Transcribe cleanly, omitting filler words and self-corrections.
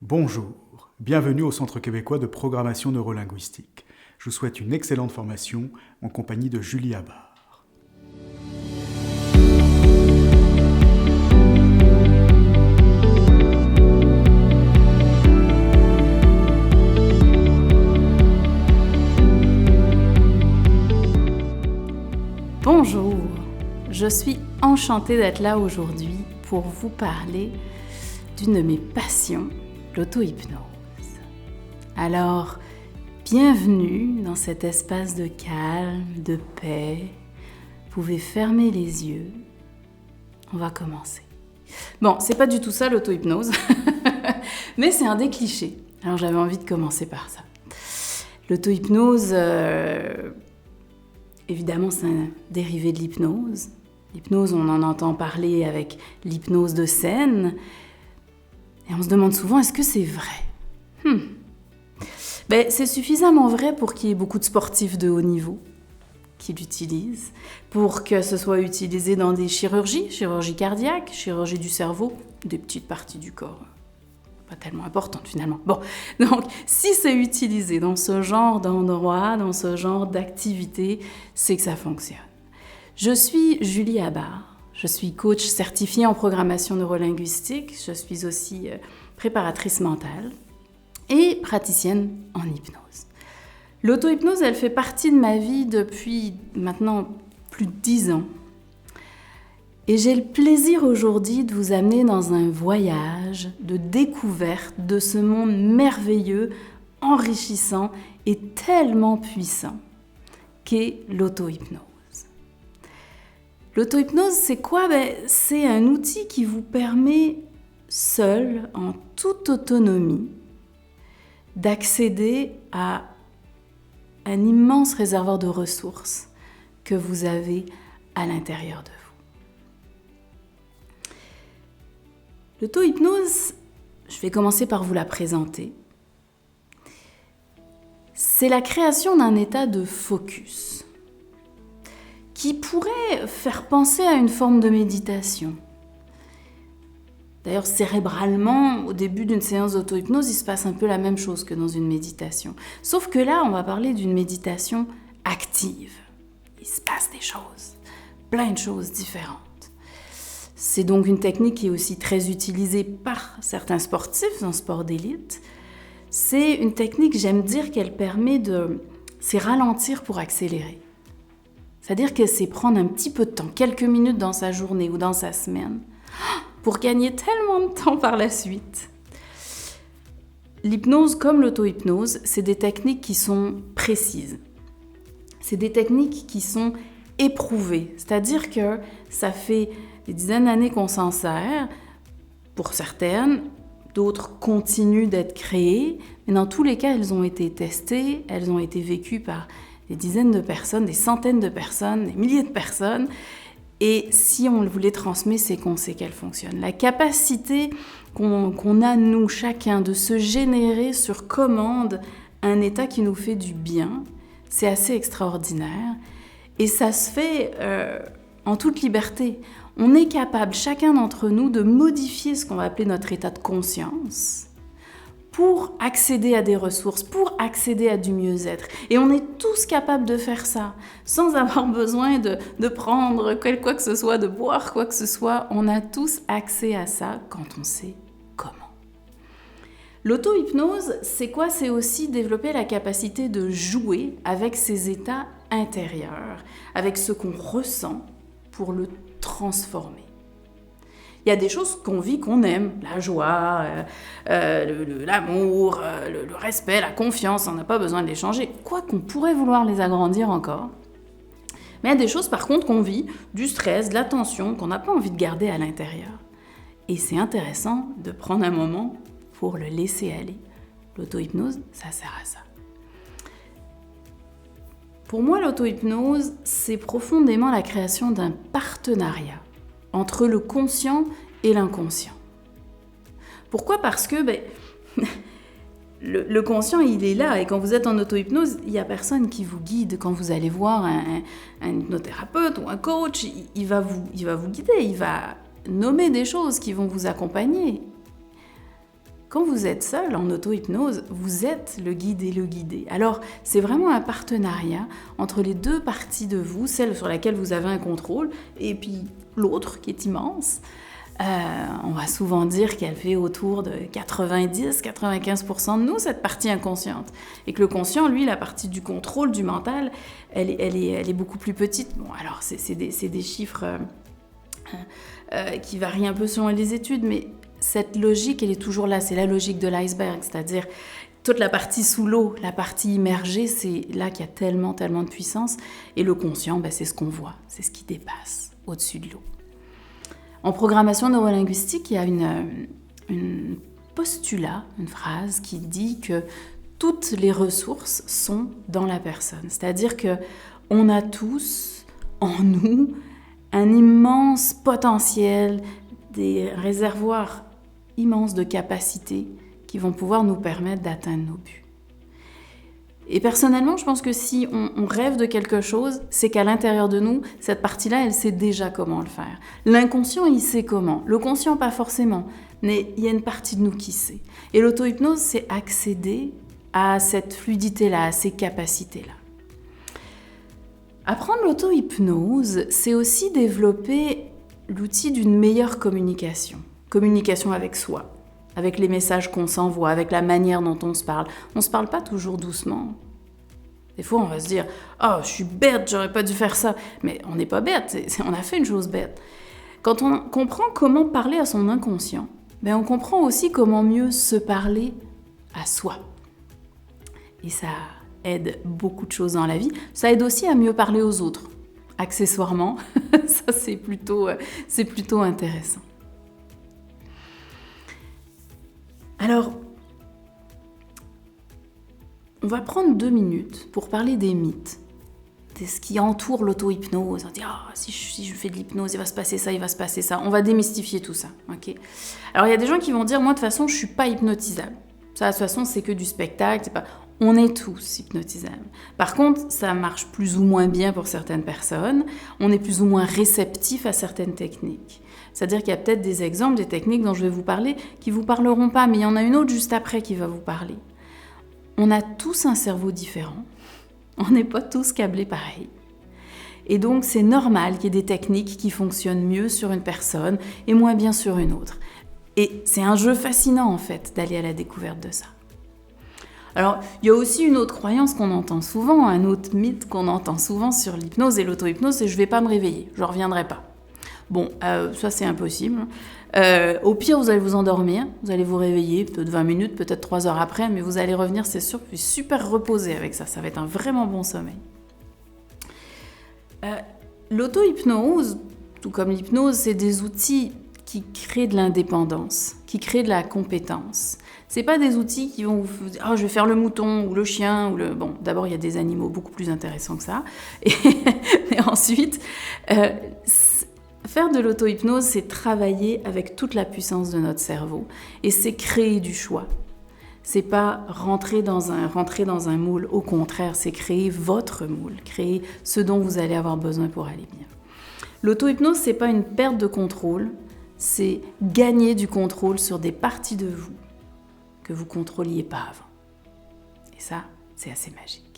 Bonjour, bienvenue au Centre québécois de programmation neurolinguistique. Je vous souhaite une excellente formation en compagnie de Julie Habart. Bonjour, je suis enchantée d'être là aujourd'hui pour vous parler d'une de mes passions, l'auto-hypnose. Alors, bienvenue dans cet espace de calme, de paix. Vous pouvez fermer les yeux. On va commencer. Bon, c'est pas du tout ça l'auto-hypnose, mais c'est un des clichés. Alors j'avais envie de commencer par ça. L'auto-hypnose, évidemment, c'est un dérivé de l'hypnose. L'hypnose, on en entend parler avec l'hypnose de scène. Et on se demande souvent, est-ce que c'est vrai? C'est suffisamment vrai pour qu'il y ait beaucoup de sportifs de haut niveau qui l'utilisent, pour que ce soit utilisé dans des chirurgies cardiaque, chirurgie du cerveau, des petites parties du corps, pas tellement importantes finalement. Bon, donc si c'est utilisé dans ce genre d'endroit, dans ce genre d'activité, c'est que ça fonctionne. Je suis Julie Habart, je suis coach certifiée en programmation neurolinguistique, je suis aussi préparatrice mentale et praticienne en hypnose. L'auto-hypnose, elle fait partie de ma vie depuis maintenant plus de 10 ans. Et j'ai le plaisir aujourd'hui de vous amener dans un voyage de découverte de ce monde merveilleux, enrichissant et tellement puissant qu'est l'auto-hypnose. L'auto-hypnose, c'est quoi? C'est un outil qui vous permet, seul, en toute autonomie, d'accéder à un immense réservoir de ressources que vous avez à l'intérieur de vous. L'auto-hypnose, je vais commencer par vous la présenter. C'est la création d'un état de focus qui pourrait faire penser à une forme de méditation. D'ailleurs, cérébralement, au début d'une séance d'auto-hypnose, il se passe un peu la même chose que dans une méditation. Sauf que là, on va parler d'une méditation active. Il se passe des choses, plein de choses différentes. C'est donc une technique qui est aussi très utilisée par certains sportifs en sport d'élite. C'est une technique, j'aime dire qu'elle permet c'est ralentir pour accélérer. C'est-à-dire que c'est prendre un petit peu de temps, quelques minutes dans sa journée ou dans sa semaine, pour gagner tellement de temps par la suite. L'hypnose comme l'auto-hypnose, c'est des techniques qui sont précises. C'est des techniques qui sont éprouvées. C'est-à-dire que ça fait des dizaines d'années qu'on s'en sert, pour certaines, d'autres continuent d'être créées, mais dans tous les cas, elles ont été testées, elles ont été vécues par des dizaines de personnes, des centaines de personnes, des milliers de personnes. Et si on vous les transmet, c'est qu'on sait qu'elles fonctionnent. La capacité qu'on a, nous, chacun, de se générer sur commande un état qui nous fait du bien, c'est assez extraordinaire. Et ça se fait en toute liberté. On est capable, chacun d'entre nous, de modifier ce qu'on va appeler notre état de conscience pour accéder à des ressources, pour accéder à du mieux-être. Et on est tous capables de faire ça, sans avoir besoin de prendre quoi que ce soit, de boire quoi que ce soit. On a tous accès à ça quand on sait comment. L'auto-hypnose, c'est quoi? C'est aussi développer la capacité de jouer avec ses états intérieurs, avec ce qu'on ressent pour le transformer. Il y a des choses qu'on vit, qu'on aime, la joie, l'amour, le respect, la confiance, on n'a pas besoin de les changer, quoi qu'on pourrait vouloir les agrandir encore. Mais il y a des choses par contre qu'on vit, du stress, de la tension, qu'on n'a pas envie de garder à l'intérieur. Et c'est intéressant de prendre un moment pour le laisser aller. L'auto-hypnose, ça sert à ça. Pour moi, l'auto-hypnose, c'est profondément la création d'un partenariat entre le conscient et l'inconscient. Pourquoi? Parce que le conscient, il est là, et quand vous êtes en auto-hypnose, il n'y a personne qui vous guide. Quand vous allez voir un hypnothérapeute ou un coach, il va vous guider, il va nommer des choses qui vont vous accompagner. quand vous êtes seul en auto-hypnose, vous êtes le guide et le guidé. Alors, c'est vraiment un partenariat entre les deux parties de vous, celle sur laquelle vous avez un contrôle, et puis l'autre qui est immense. On va souvent dire qu'elle fait autour de 90-95% de nous, cette partie inconsciente. Et que le conscient, lui, la partie du contrôle, du mental, elle est beaucoup plus petite. Bon, alors, c'est des chiffres qui varient un peu selon les études, mais cette logique, elle est toujours là. C'est la logique de l'iceberg, c'est-à-dire toute la partie sous l'eau, la partie immergée, c'est là qu'il y a tellement de puissance. Et le conscient, c'est ce qu'on voit, c'est ce qui dépasse au-dessus de l'eau. En programmation neurolinguistique, il y a une postulat, une phrase qui dit que toutes les ressources sont dans la personne. C'est-à-dire qu'on a tous en nous un immense potentiel, des réservoirs immenses de capacités qui vont pouvoir nous permettre d'atteindre nos buts. Et personnellement, je pense que si on rêve de quelque chose, c'est qu'à l'intérieur de nous, cette partie-là, elle sait déjà comment le faire. L'inconscient, il sait comment. Le conscient, pas forcément. Mais il y a une partie de nous qui sait. Et l'auto-hypnose, c'est accéder à cette fluidité-là, à ces capacités-là. Apprendre l'auto-hypnose, c'est aussi développer l'outil d'une meilleure communication. Communication avec soi, avec les messages qu'on s'envoie, avec la manière dont on se parle. On ne se parle pas toujours doucement. Des fois, on va se dire « Oh, je suis bête, j'aurais pas dû faire ça. » Mais on n'est pas bête, on a fait une chose bête. Quand on comprend comment parler à son inconscient, on comprend aussi comment mieux se parler à soi. Et ça aide beaucoup de choses dans la vie. Ça aide aussi à mieux parler aux autres. Accessoirement, ça c'est plutôt intéressant. Alors, on va prendre 2 minutes pour parler des mythes, de ce qui entoure l'auto-hypnose. On dit « si je fais de l'hypnose, il va se passer ça, il va se passer ça. » On va démystifier tout ça. Okay. Alors, il y a des gens qui vont dire « Moi, de toute façon, je ne suis pas hypnotisable. Ça, de toute façon, c'est que du spectacle. C'est pas... » On est tous hypnotisables. Par contre, ça marche plus ou moins bien pour certaines personnes. On est plus ou moins réceptif à certaines techniques. C'est-à-dire qu'il y a peut-être des exemples, des techniques dont je vais vous parler, qui ne vous parleront pas, mais il y en a une autre juste après qui va vous parler. On a tous un cerveau différent. On n'est pas tous câblés pareil. Et donc, c'est normal qu'il y ait des techniques qui fonctionnent mieux sur une personne et moins bien sur une autre. Et c'est un jeu fascinant, en fait, d'aller à la découverte de ça. Alors, il y a aussi une autre croyance qu'on entend souvent, un autre mythe qu'on entend souvent sur l'hypnose et l'auto-hypnose, c'est « je ne vais pas me réveiller, je ne reviendrai pas ». Bon, ça c'est impossible. Au pire, vous allez vous endormir, vous allez vous réveiller, peut-être 20 minutes, peut-être 3 heures après, mais vous allez revenir, c'est sûr, puis super reposé avec ça, ça va être un vraiment bon sommeil. L'auto-hypnose, tout comme l'hypnose, c'est des outils qui créent de l'indépendance, qui créent de la compétence. C'est pas des outils qui vont vous dire « je vais faire le mouton ou le chien » ou le... Bon, d'abord, il y a des animaux beaucoup plus intéressants que ça. Et ensuite, faire de l'auto-hypnose, c'est travailler avec toute la puissance de notre cerveau. Et c'est créer du choix. C'est pas rentrer dans un moule. Au contraire, c'est créer votre moule, créer ce dont vous allez avoir besoin pour aller bien. L'auto-hypnose, c'est pas une perte de contrôle, c'est gagner du contrôle sur des parties de vous que vous ne contrôliez pas avant. Et ça, c'est assez magique.